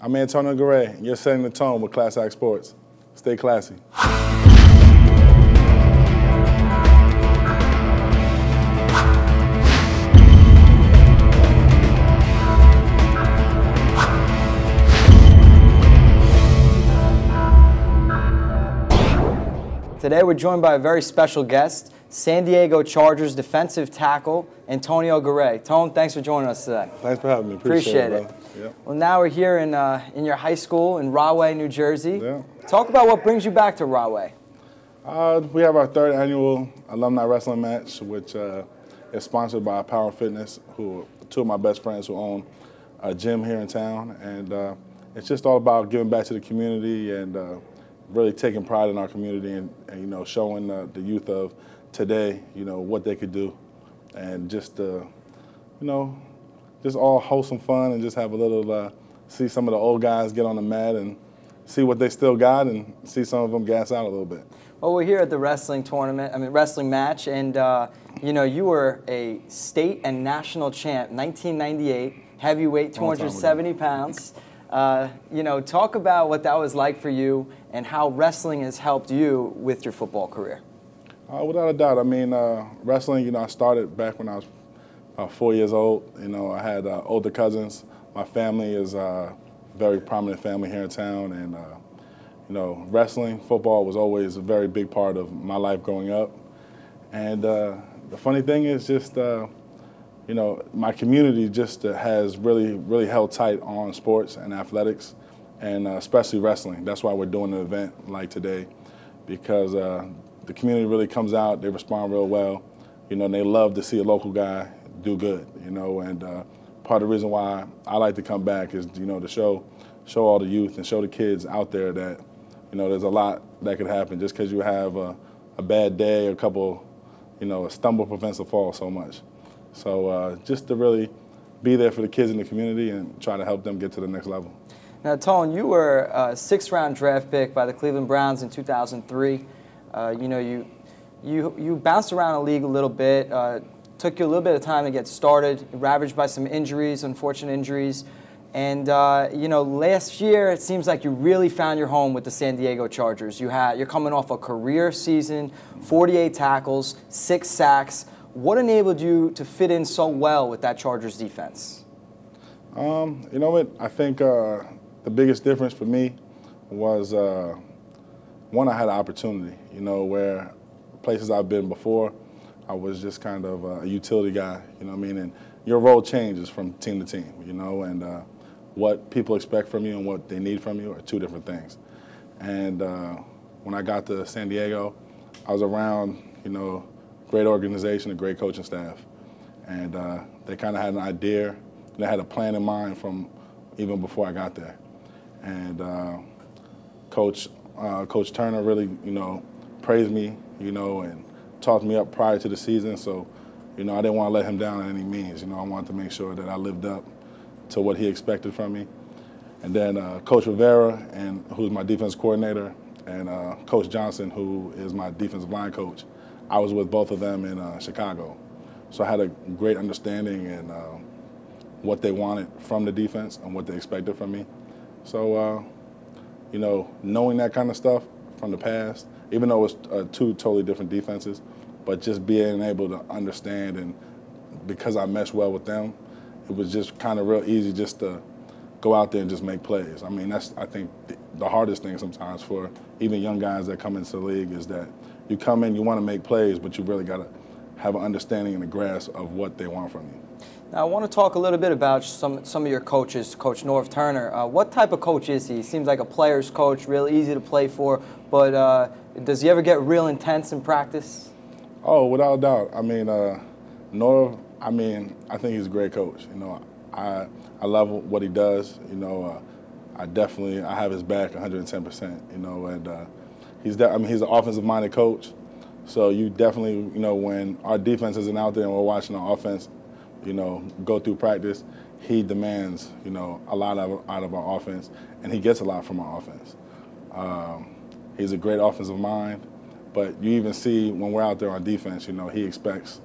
I'm Antonio Garay, and you're setting the tone with Class Act Sports. Stay classy. Today we're joined by a very special guest, San Diego Chargers defensive tackle, Antonio Garay. Tone, thanks for joining us today. Thanks for having me. Appreciate it. Yep. Well, now we're here in your high school in Rahway, New Jersey. Yeah. Talk about what brings you back to Rahway. We have our third annual alumni wrestling match, which is sponsored by Power Fitness, who are two of my best friends who own a gym here in town. And it's just all about giving back to the community and really taking pride in our community and you know, showing the youth of today, you know, what they could do, and just you know, just all wholesome fun and just have a little see some of the old guys get on the mat and see what they still got and see some of them gas out a little bit. Well, we're here at the wrestling tournament, wrestling match, and you know, you were a state and national champ, 1998, heavyweight, 270 pounds. You know, talk about what that was like for you and how wrestling has helped you with your football career. Without a doubt. I mean, wrestling, you know, I started back when I was 4 years old. You know, I had older cousins. My family is a very prominent family here in town, and you know, wrestling, football was always a very big part of my life growing up. And the funny thing is just, you know, my community just has really held tight on sports and athletics, and especially wrestling. That's why we're doing an event like today, because the community really comes out, they respond real well, you know, and they love to see a local guy do good, you know, and part of the reason why I like to come back is, you know, to show all the youth and show the kids out there that, you know, there's a lot that could happen just because you have a bad day, a couple, you know, a stumble prevents a fall so much. So just to really be there for the kids in the community and try to help them get to the next level. Now, Tone, you were a 6th-round draft pick by the Cleveland Browns in 2003. You know, you bounced around the league a little bit. Took you a little bit of time to get started. Ravaged by some injuries, unfortunate injuries. And you know, last year it seems like you really found your home with the San Diego Chargers. You're coming off a career season, 48 tackles, 6 sacks. What enabled you to fit in so well with that Chargers defense? You know what? I think the biggest difference for me was, one, I had an opportunity, you know, where places I've been before, I was just kind of a utility guy, you know what I mean? And your role changes from team to team, you know, and what people expect from you and what they need from you are two different things. And when I got to San Diego, I was around, you know, great organization, a great coaching staff. And they kind of had an idea, they had a plan in mind from even before I got there. And Coach Turner really, you know, praised me, you know, and talked me up prior to the season. So, you know, I didn't want to let him down in any means. You know, I wanted to make sure that I lived up to what he expected from me. And then Coach Rivera, and who's my defense coordinator, and Coach Johnson, who is my defensive line coach, I was with both of them in Chicago. So I had a great understanding and what they wanted from the defense and what they expected from me. So, you know, knowing that kind of stuff from the past, even though it was two totally different defenses, but just being able to understand, and because I meshed well with them, it was just kind of real easy just to go out there and just make plays. I mean, that's, I think, the hardest thing sometimes for even young guys that come into the league is that you come in, you want to make plays, but you really got to have an understanding and a grasp of what they want from you. Now, I want to talk a little bit about some of your coaches, Coach Norv Turner. What type of coach is he? He seems like a player's coach, real easy to play for, but does he ever get real intense in practice? Oh, without a doubt. I mean, Norv, I mean, I think he's a great coach. You know, I love what he does. You know, I have his back 110%, you know, and he's an offensive-minded coach. So you definitely, you know, when our defense isn't out there and we're watching our offense, you know, go through practice, he demands, you know, a lot out of our offense, and he gets a lot from our offense. He's a great offensive mind, but you even see when we're out there on defense, you know, he expects,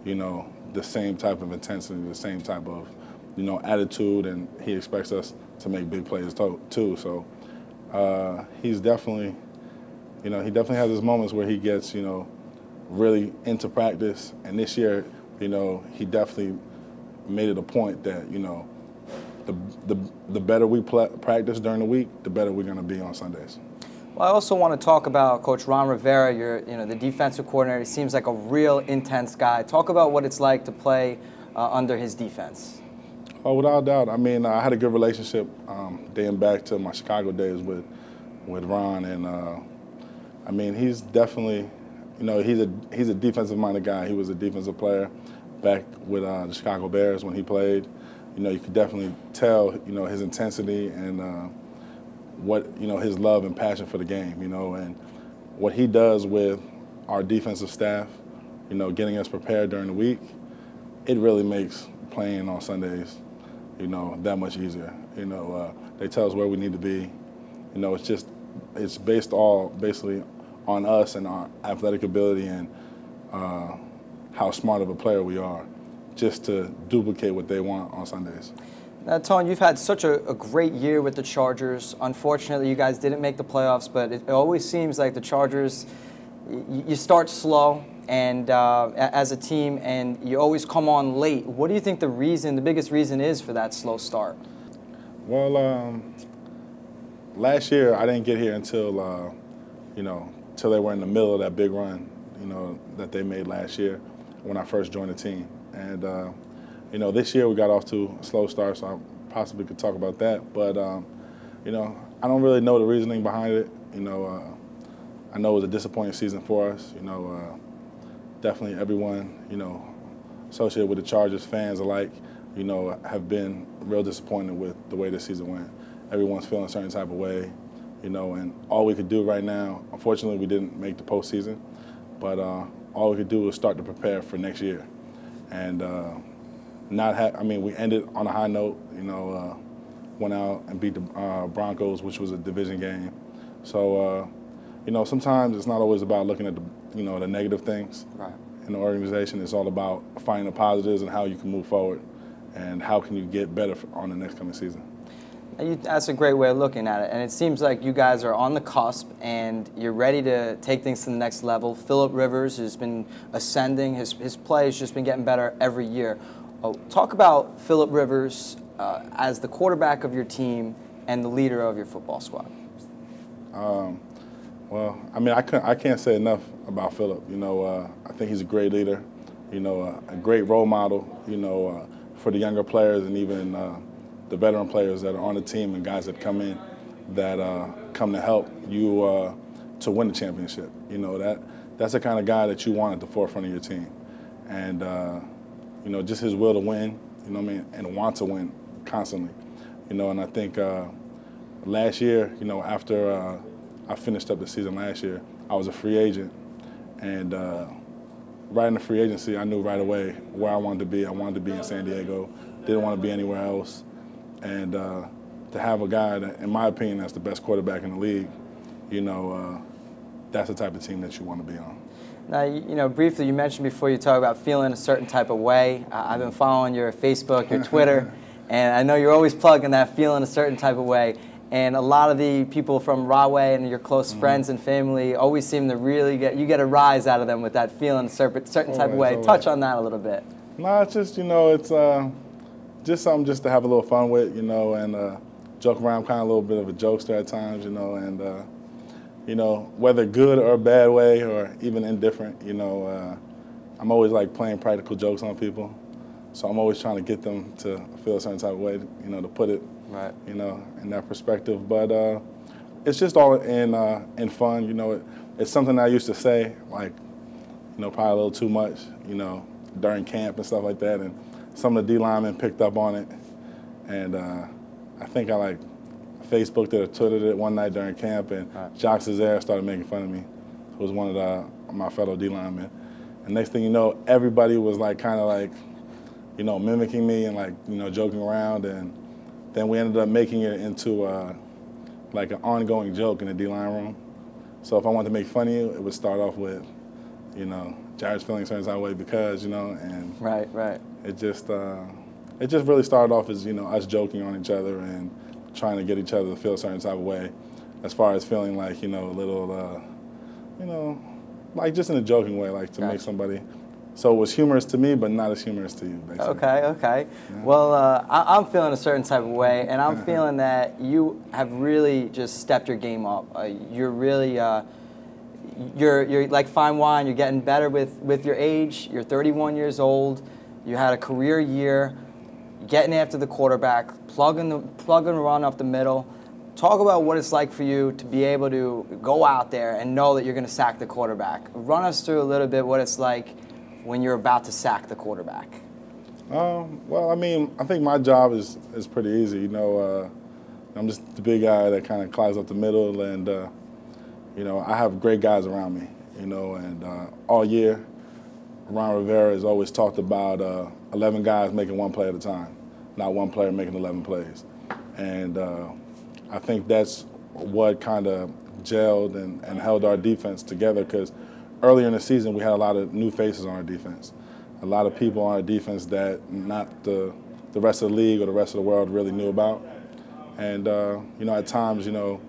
you know, the same type of intensity, the same type of, attitude, and he expects us to make big plays too. So he's definitely, he definitely has his moments where he gets, really into practice. And this year, he definitely made it a point that, the better we practice during the week, the better we're going to be on Sundays. Well, I also want to talk about Coach Ron Rivera. You're, the defensive coordinator. He seems like a real intense guy. Talk about what it's like to play under his defense. Oh, without doubt. I mean, I had a good relationship dating back to my Chicago days with Ron, and I mean, he's definitely, he's a defensive-minded guy. He was a defensive player back with the Chicago Bears when he played. You could definitely tell, his intensity and what, his love and passion for the game, and what he does with our defensive staff, getting us prepared during the week, it really makes playing on Sundays, that much easier. They tell us where we need to be. It's basically on us and our athletic ability and how smart of a player we are, just to duplicate what they want on Sundays. Now, Tony, you've had such a great year with the Chargers. Unfortunately, you guys didn't make the playoffs, but it always seems like the Chargers, you start slow and as a team, and you always come on late. What do you think the biggest reason is for that slow start? Well, last year I didn't get here until, till they were in the middle of that big run, that they made last year when I first joined the team. And, this year we got off to a slow start, so I possibly could talk about that. But, I don't really know the reasoning behind it. I know it was a disappointing season for us. Definitely everyone, associated with the Chargers, fans alike, have been real disappointed with the way this season went. Everyone's feeling a certain type of way, and all we could do right now, unfortunately we didn't make the postseason, but all we could do was start to prepare for next year. And we ended on a high note, went out and beat the Broncos, which was a division game. So, sometimes it's not always about looking at the negative things in the organization. It's all about finding the positives and how you can move forward and how can you get better on the next coming season. That's a great way of looking at it, and it seems like you guys are on the cusp and you're ready to take things to the next level. Phillip Rivers has been ascending. His play has just been getting better every year. Talk about Phillip Rivers as the quarterback of your team and the leader of your football squad. Well, I mean, I can't say enough about Phillip. I think he's a great leader, a great role model, for the younger players and even the veteran players that are on the team and guys that come in that come to help you to win the championship. That's the kind of guy that you want at the forefront of your team. And, just his will to win, and want to win constantly. And I think last year, after I finished up the season last year, I was a free agent. And right in the free agency, I knew right away where I wanted to be. I wanted to be in San Diego. Didn't want to be anywhere else. And to have a guy that, in my opinion, that's the best quarterback in the league, that's the type of team that you want to be on. Now, briefly, you mentioned before you talk about feeling a certain type of way. I've been following your Facebook, your Twitter, and I know you're always plugging that feeling a certain type of way. And a lot of the people from Rahway and your close friends and family always seem to really get a rise out of them with that feeling a certain type of way. Touch on that a little bit. No, it's just, it's just something just to have a little fun with, and joke around, kind of a little bit of a jokester at times, and whether good or bad way or even indifferent, I'm always like playing practical jokes on people. So I'm always trying to get them to feel a certain type of way, to put it, in that perspective. But it's just all in fun, It's something I used to say, like, probably a little too much, during camp and stuff like that. And some of the D linemen picked up on it. And I think I Facebooked it or Twittered it one night during camp, and Jacques Césaire started making fun of me, who was one of my fellow D linemen. And next thing you know, everybody was mimicking me and joking around, and then we ended up making it into an ongoing joke in the D-line room. So if I wanted to make fun of you, it would start off with, Jared's feeling a certain type of way because, and right. It just it just really started off as, you know, us joking on each other and trying to get each other to feel a certain type of way, as far as feeling like, you know, a little, you know, like just in a joking way, like to make somebody. So it was humorous to me, but not as humorous to you, basically. Okay. Yeah. Well, I'm feeling a certain type of way, and I'm feeling that you have really just stepped your game up. You're really, you're like fine wine. You're getting better with your age. You're 31 years old. You had a career year. Getting after the quarterback, plugging and run up the middle. Talk about what it's like for you to be able to go out there and know that you're going to sack the quarterback. Run us through a little bit what it's like when you're about to sack the quarterback. Well, I mean, I think my job is pretty easy. You know, I'm just the big guy that kind of climbs up the middle, and you know, I have great guys around me. You know, and all year, Rivera has always talked about 11 guys making one play at a time, not one player making 11 plays. And I think that's what kind of gelled and held our defense together, because earlier in the season we had a lot of new faces on our defense, a lot of people on our defense that not the rest of the league or the rest of the world really knew about. And you know, at times, you know,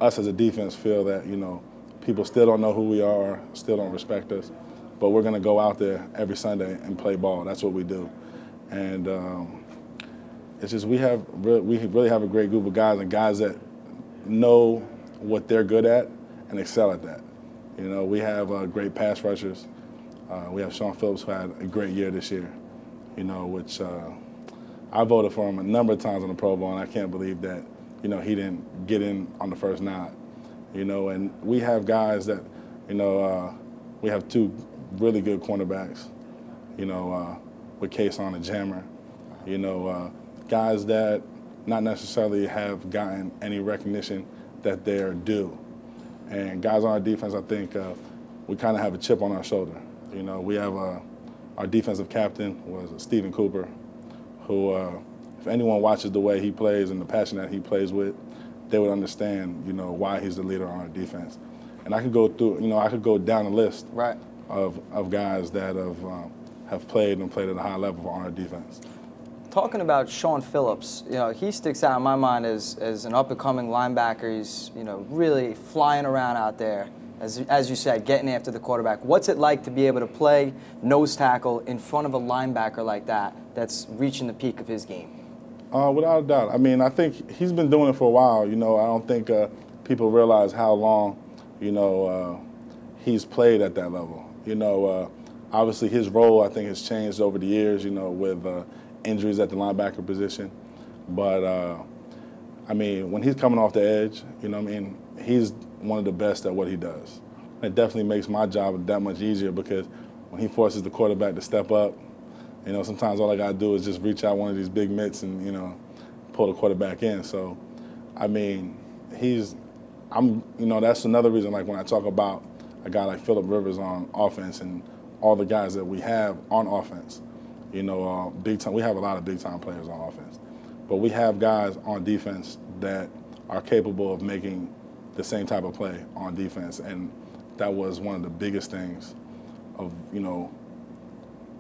us as a defense feel that, you know, people still don't know who we are, still don't respect us. But we're going to go out there every Sunday and play ball. That's what we do. And it's just we really have a great group of guys, and guys that know what they're good at and excel at that. You know, we have great pass rushers. We have Shaun Phillips, who had a great year this year, you know, which I voted for him a number of times on the Pro Bowl, and I can't believe that, you know, he didn't get in on the first nod. You know, and we have guys that, you know, we have two really good cornerbacks, you know, with Kason and Jammer, you know, guys that not necessarily have gotten any recognition that they're due. And guys on our defense, I think we kind of have a chip on our shoulder. You know, we have our defensive captain was Stephen Cooper, who, if anyone watches the way he plays and the passion that he plays with, they would understand, you know, why he's the leader on our defense. And I could go through, you know, I could go down the list. Right. Of guys that have played and played at a high level on our defense. Talking about Shaun Phillips, you know, he sticks out in my mind as an up-and-coming linebacker. He's, you know, really flying around out there, as you said, getting after the quarterback. What's it like to be able to play nose tackle in front of a linebacker like that that's reaching the peak of his game? Without a doubt. I mean, I think he's been doing it for a while. You know, I don't think people realize how long, you know, he's played at that level. You know, obviously his role, I think, has changed over the years, you know, with injuries at the linebacker position. But, I mean, when he's coming off the edge, you know what I mean, he's one of the best at what he does. It definitely makes my job that much easier, because when he forces the quarterback to step up, you know, sometimes all I got to do is just reach out one of these big mitts and, you know, pull the quarterback in. So, I mean, you know, that's another reason, like, when I talk about a guy like Phillip Rivers on offense and all the guys that we have on offense. You know, big time. We have a lot of big-time players on offense. But we have guys on defense that are capable of making the same type of play on defense. And that was one of the biggest things of, you know,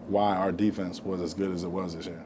why our defense was as good as it was this year.